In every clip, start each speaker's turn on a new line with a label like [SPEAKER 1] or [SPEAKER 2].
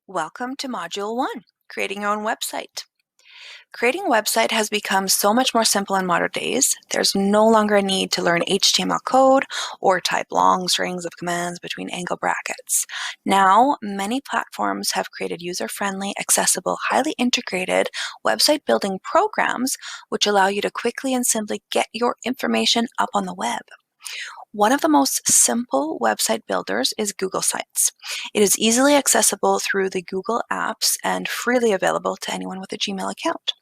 [SPEAKER 1] Welcome to Module 1, Creating Your Own Website. Creating a website has become so much more simple in modern days. There's no longer a need to learn HTML code or type long strings of commands between angle brackets. Now, many platforms have created user-friendly, accessible, highly integrated website building programs which allow you to quickly and simply get your information up on the web. One of the most simple website builders is Google Sites. It is easily accessible through the Google Apps and freely available to anyone with a Gmail account.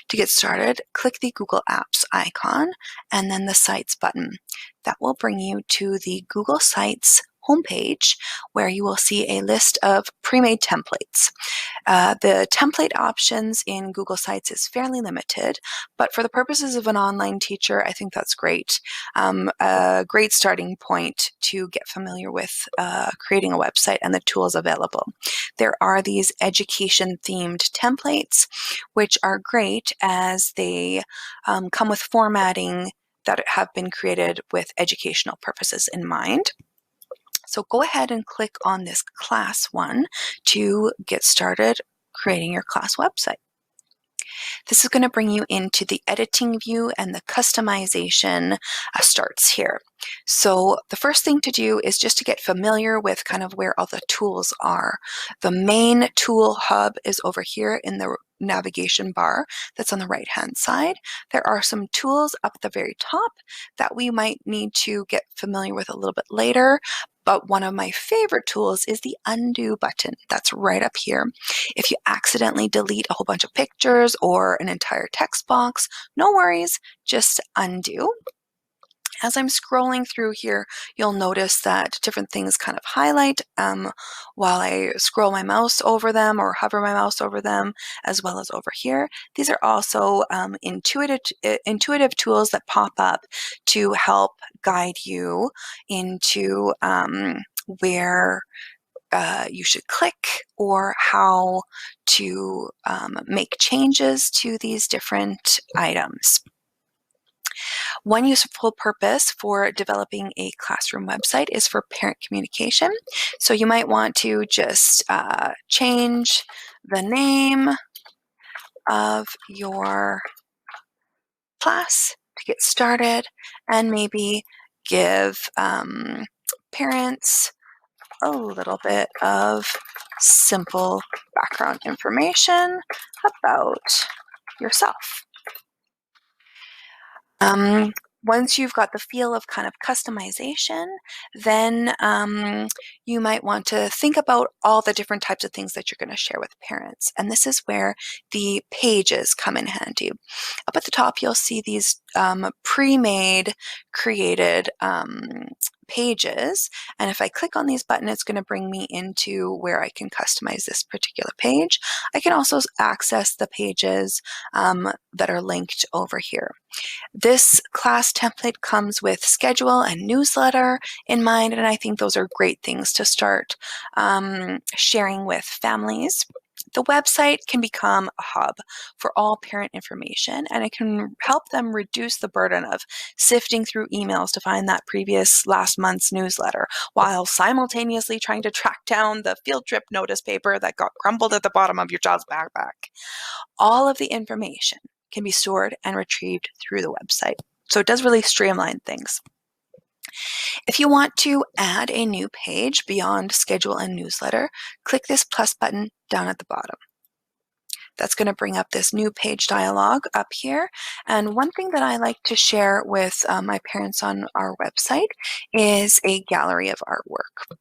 [SPEAKER 1] To get started, click the Google Apps icon and then the Sites button. That will bring you to the Google Sites homepage where you will see a list of pre-made templates. The template options in Google Sites is fairly limited, but for the purposes of an online teacher, I think that's great. A great starting point to get familiar with creating a website and the tools available. There are these education-themed templates, which are great as they come with formatting that have been created with educational purposes in mind. So go ahead and click on this class one to get started creating your class website. This is going to bring you into the editing view and the customization starts here. So the first thing to do is just to get familiar with kind of where all the tools are. The main tool hub is over here in the navigation bar that's on the right hand side. There are some tools up at the very top that we might need to get familiar with a little bit later, but one of my favorite tools is the undo button that's right up here. If you accidentally delete a whole bunch of pictures or an entire text box, no worries, just undo. As I'm scrolling through here, you'll notice that different things kind of highlight while I scroll my mouse over them or hover my mouse over them, as well as over here. These are also intuitive tools that pop up to help guide you into where you should click or how to make changes to these different items. One useful purpose for developing a classroom website is for parent communication. So you might want to just change the name of your class to get started and maybe give parents a little bit of simple background information about yourself. Once you've got the feel of kind of customization, then you might want to think about all the different types of things that you're going to share with parents. And this is where the pages come in handy. Up at the top, you'll see these pre-made, created pages. And if I click on these buttons, it's going to bring me into where I can customize this particular page. I can also access the pages that are linked over here. This class template comes with schedule and newsletter in mind, and I think those are great things to start sharing with families. The website can become a hub for all parent information, and it can help them reduce the burden of sifting through emails to find that last month's newsletter, while simultaneously trying to track down the field trip notice paper that got crumbled at the bottom of your child's backpack. All of the information can be stored and retrieved through the website. So it does really streamline things. If you want to add a new page beyond schedule and newsletter, click this plus button down at the bottom. That's going to bring up this new page dialog up here. And one thing that I like to share with my parents on our website is a gallery of artwork.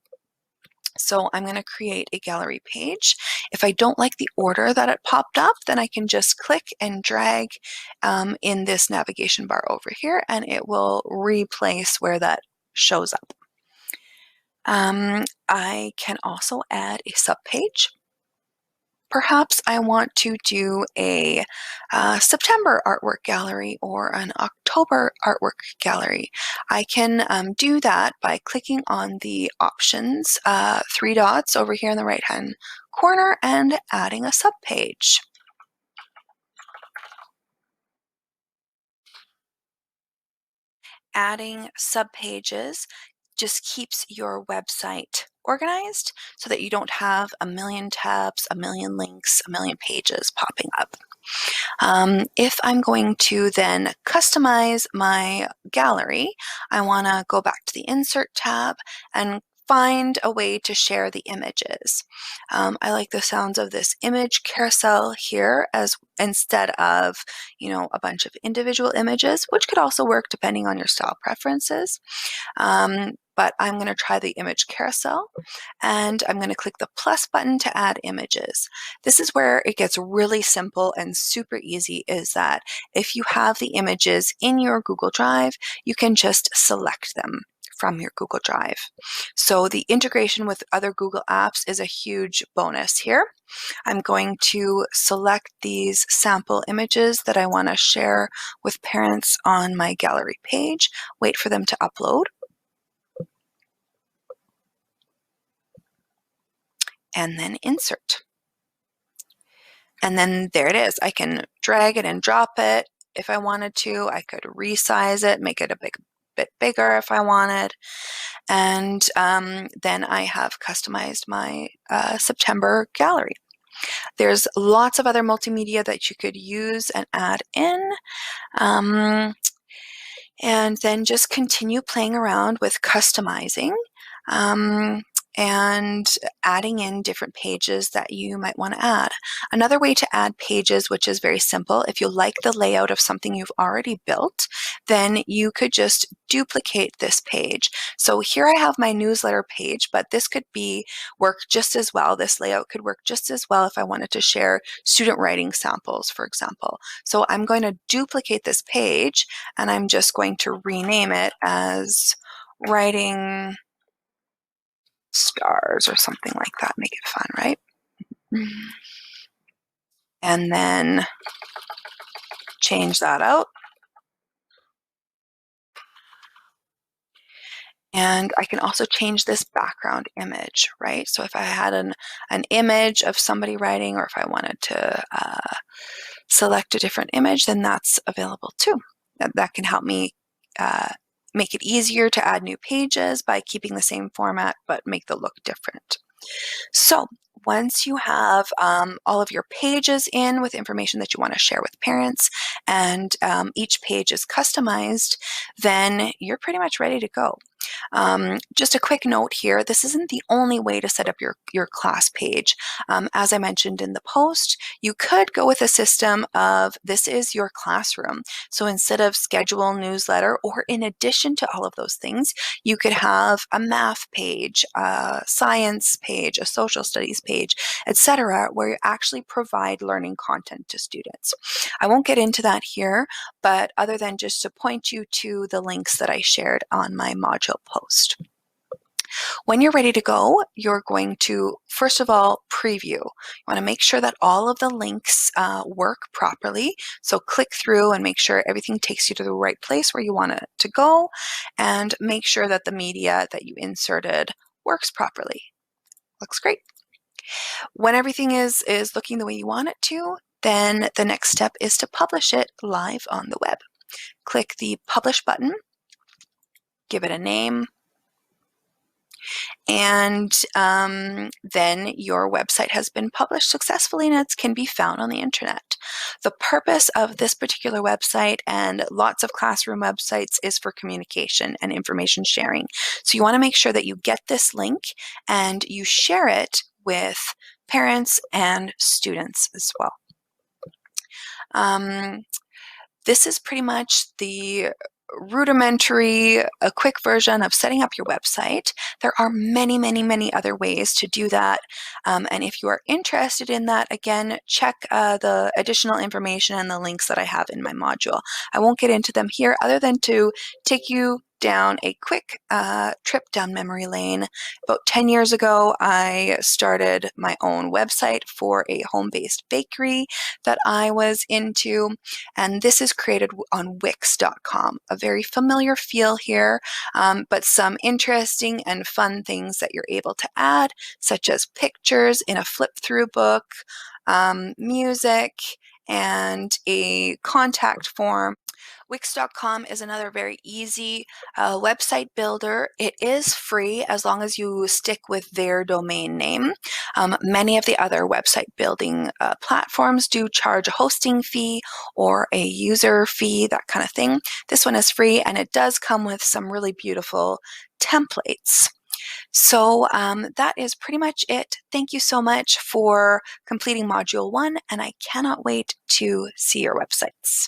[SPEAKER 1] So I'm going to create a gallery page. If I don't like the order that it popped up, then I can just click and drag in this navigation bar over here, and it will replace where that shows up. I can also add a subpage. Perhaps I want to do a September artwork gallery or an October artwork gallery. I can do that by clicking on the options, 3 dots over here in the right-hand corner, and adding a subpage. Adding subpages just keeps your website organized so that you don't have a million tabs, a million links, a million pages popping up. If I'm going to then customize my gallery, I want to go back to the Insert tab and find a way to share the images. I like the sounds of this image carousel here as instead of, a bunch of individual images, which could also work depending on your style preferences. But I'm going to try the image carousel, and I'm going to click the plus button to add images. This is where it gets really simple and super easy, is that if you have the images in your Google Drive, you can just select them from your Google Drive. So the integration with other Google apps is a huge bonus here. I'm going to select these sample images that I want to share with parents on my gallery page, wait for them to upload, and then insert. And then there it is. I can drag it and drop it if I wanted to. I could resize it, make it a bit bigger if I wanted. And then I have customized my September gallery. There's lots of other multimedia that you could use and add in. And then just continue playing around with customizing and adding in different pages that you might want to add. Another way to add pages, which is very simple, if you like the layout of something you've already built, then you could just duplicate this page. So here I have my newsletter page, but this could work just as well. This layout could work just as well if I wanted to share student writing samples, for example. So I'm going to duplicate this page, and I'm just going to rename it as Writing Stars or something like that. Make it fun, right? And then change that out. And I can also change this background image, right? So if I had an image of somebody writing, or if I wanted to select a different image, then that's available too. That can help me make it easier to add new pages by keeping the same format, but make the look different. So once you have all of your pages in with information that you want to share with parents, and each page is customized, then you're pretty much ready to go. Just a quick note here, this isn't the only way to set up your class page. As I mentioned in the post, you could go with a system of this is your classroom. So instead of schedule, newsletter, or in addition to all of those things, you could have a math page, a science page, a social studies page, etc., where you actually provide learning content to students. I won't get into that here, but other than just to point you to the links that I shared on my module post. When you're ready to go, you're going to, first of all, preview. You want to make sure that all of the links work properly. So click through and make sure everything takes you to the right place where you want it to go, and make sure that the media that you inserted works properly. Looks great. When everything is looking the way you want it to, then the next step is to publish it live on the web. Click the Publish button, give it a name, and then your website has been published successfully and it can be found on the internet. The purpose of this particular website and lots of classroom websites is for communication and information sharing. So you want to make sure that you get this link and you share it with parents and students as well. This is pretty much the rudimentary, a quick version of setting up your website. There are many, many, many other ways to do that. And if you are interested in that, again, check the additional information and the links that I have in my module. I won't get into them here other than to take you down a quick trip down memory lane. About 10 years ago, I started my own website for a home-based bakery that I was into, and this is created on Wix.com. A very familiar feel here, but some interesting and fun things that you're able to add, such as pictures in a flip-through book, music, and a contact form Wix.com is another very easy website builder. It is free as long as you stick with their domain name. Many of the other website building platforms do charge a hosting fee or a user fee, that kind of thing. This one is free, and it does come with some really beautiful templates. So that is pretty much it. Thank you so much for completing Module 1, and I cannot wait to see your websites.